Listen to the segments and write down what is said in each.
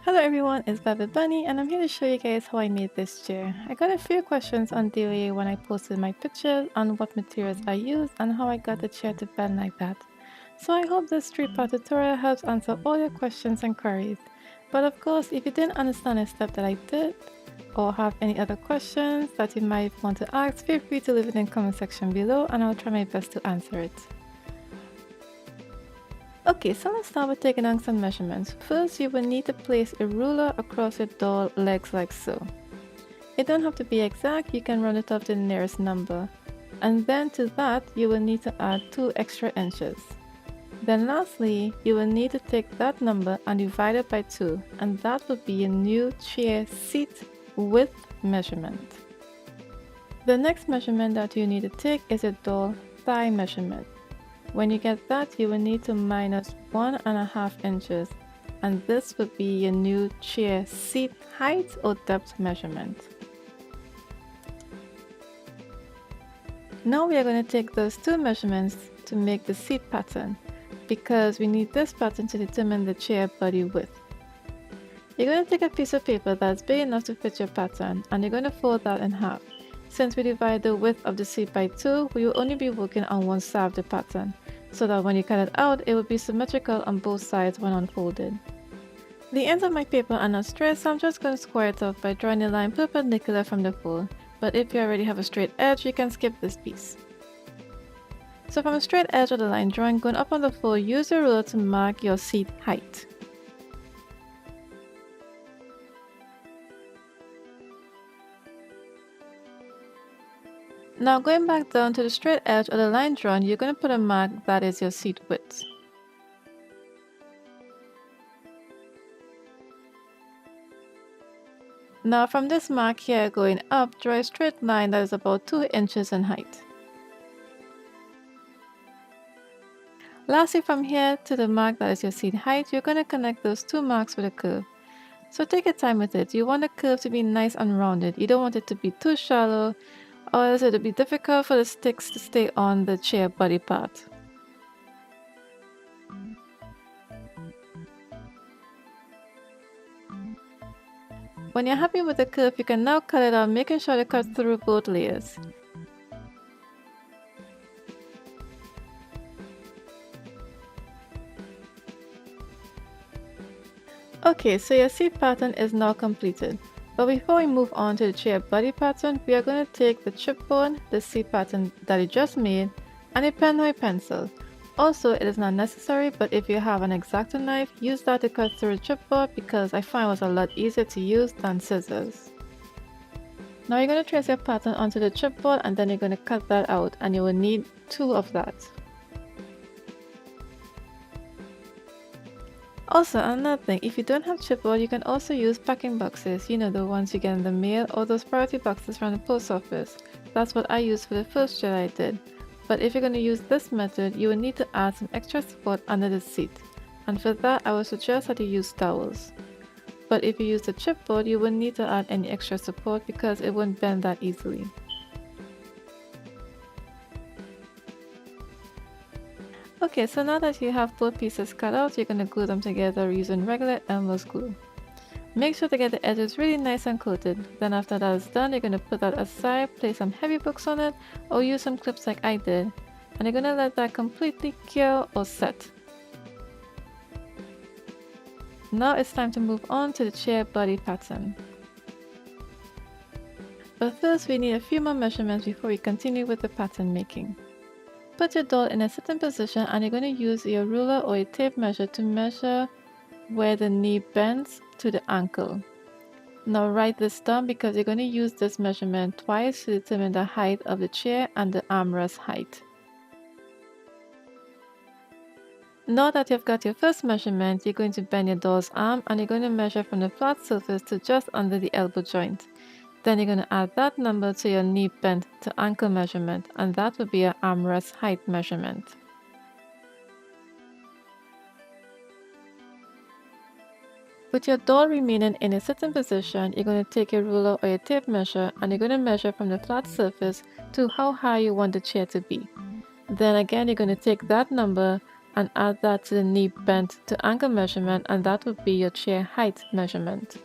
Hello everyone, it's Velvet Bunny and I'm here to show you guys how I made this chair. I got a few questions on daily when I posted my pictures on what materials I used and how I got the chair to bend like that. So I hope this 3-part tutorial helps answer all your questions and queries. But of course, if you didn't understand a step that I did or have any other questions that you might want to ask, feel free to leave it in the comment section below and I'll try my best to answer it. Okay, so let's start with taking down some measurements. First, you will need to place a ruler across your doll legs like so. It don't have to be exact, you can round it up to the nearest number. And then to that, you will need to add 2 extra inches. Then lastly, you will need to take that number and divide it by 2, and that will be your new chair seat width measurement. The next measurement that you need to take is your doll thigh measurement. When you get that, you will need to minus 1.5 inches, and this would be your new chair seat height or depth measurement. Now we are going to take those 2 measurements to make the seat pattern, because we need this pattern to determine the chair body width. You're going to take a piece of paper that's big enough to fit your pattern, and you're going to fold that in half. Since we divide the width of the seat by 2, we will only be working on one side of the pattern, so that when you cut it out, it will be symmetrical on both sides when unfolded. The ends of my paper are not straight, so I'm just going to square it off by drawing a line perpendicular from the fold, but if you already have a straight edge, you can skip this piece. So from a straight edge of the line drawing going up on the fold, use your ruler to mark your seat height. Now going back down to the straight edge of the line drawn, you're going to put a mark that is your seat width. Now from this mark here going up, draw a straight line that is about 2 inches in height. Lastly, from here to the mark that is your seat height, you're going to connect those 2 marks with a curve. So take your time with it. You want the curve to be nice and rounded. You don't want it to be too shallow, or else it'll be difficult for the sticks to stay on the chair body part. When you're happy with the curve, you can now cut it out, making sure to cut through both layers. Okay, so your seat pattern is now completed. But before we move on to the chair body pattern, we are going to take the chipboard, the seat pattern that you just made, and a pen or a pencil. Also, it is not necessary, but if you have an X-Acto knife, use that to cut through the chipboard because I find it was a lot easier to use than scissors. Now you're going to trace your pattern onto the chipboard and then you're going to cut that out, and you will need 2 of that. Also, another thing, if you don't have chipboard, you can also use packing boxes, you know, the ones you get in the mail, or those priority boxes from the post office. That's what I used for the first chair I did. But if you're going to use this method, you will need to add some extra support under the seat. And for that, I would suggest that you use towels. But if you use the chipboard, you won't need to add any extra support because it won't bend that easily. Okay, so now that you have both pieces cut out, you're going to glue them together using regular Elmer's glue. Make sure to get the edges really nice and coated. Then after that is done, you're going to put that aside, place some heavy books on it, or use some clips like I did. And you're going to let that completely cure or set. Now it's time to move on to the chair body pattern. But first we need a few more measurements before we continue with the pattern making. Put your doll in a sitting position and you're going to use your ruler or a tape measure to measure where the knee bends to the ankle. Now write this down because you're going to use this measurement twice to determine the height of the chair and the armrest height. Now that you've got your first measurement, you're going to bend your doll's arm and you're going to measure from the flat surface to just under the elbow joint. Then you're going to add that number to your knee bend to ankle measurement, and that will be your armrest height measurement. With your doll remaining in a sitting position, you're going to take your ruler or your tape measure and you're going to measure from the flat surface to how high you want the chair to be. Then again, you're going to take that number, and add that to the knee bend to ankle measurement, and that would be your chair height measurement.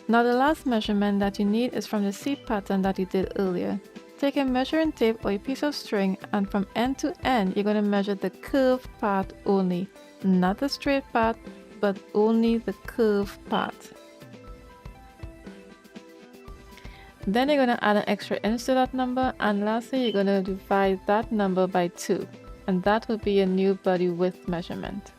Now the last measurement that you need is from the seat pattern that you did earlier. Take a measuring tape or a piece of string, and from end to end you're going to measure the curved part only, not the straight part, but only the curved part. Then you're going to add an extra inch to that number, and lastly you're going to divide that number by 2, and that will be your new body width measurement.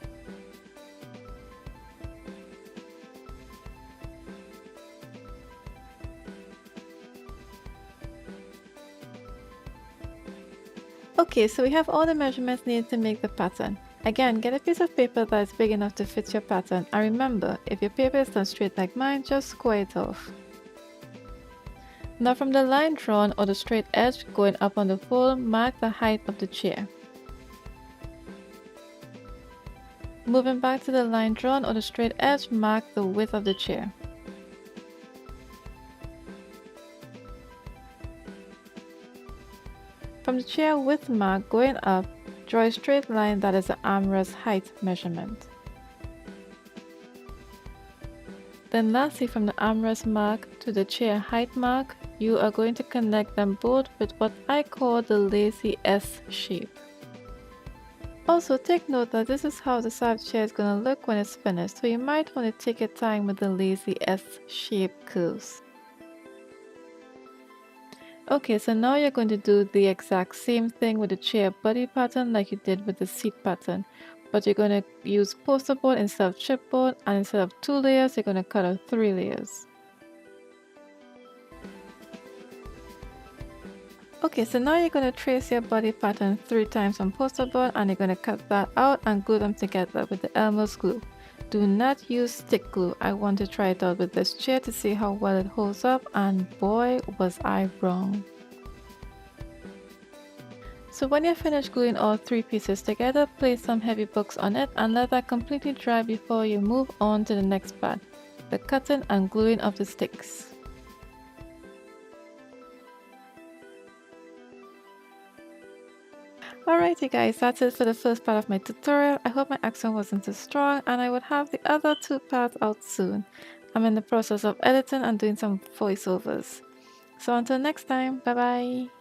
Okay, so we have all the measurements needed to make the pattern. Again, get a piece of paper that is big enough to fit your pattern, and remember, if your paper is not straight like mine, just square it off. Now from the line drawn or the straight edge going up on the fold, mark the height of the chair. Moving back to the line drawn or the straight edge, mark the width of the chair. From the chair width mark going up, draw a straight line that is the armrest height measurement. Then lastly, from the armrest mark to the chair height mark, you are going to connect them both with what I call the lazy S shape. Also take note that this is how the side chair is going to look when it's finished, so you might want to take your time with the lazy S shape curves. Okay, so now you're going to do the exact same thing with the chair body pattern like you did with the seat pattern, but you're going to use poster board instead of chipboard, and instead of 2 layers you're going to cut out 3 layers. Okay, so now you're going to trace your body pattern 3 times on poster board, and you're going to cut that out and glue them together with the Elmer's glue. Do not use stick glue. I want to try it out with this chair to see how well it holds up, and boy was I wrong. So when you're finished gluing all 3 pieces together, place some heavy books on it and let that completely dry before you move on to the next part, the cutting and gluing of the sticks. Alright you guys, that's it for the first part of my tutorial. I hope my accent wasn't too strong, and I would have the other 2 parts out soon. I'm in the process of editing and doing some voiceovers. So until next time, bye bye!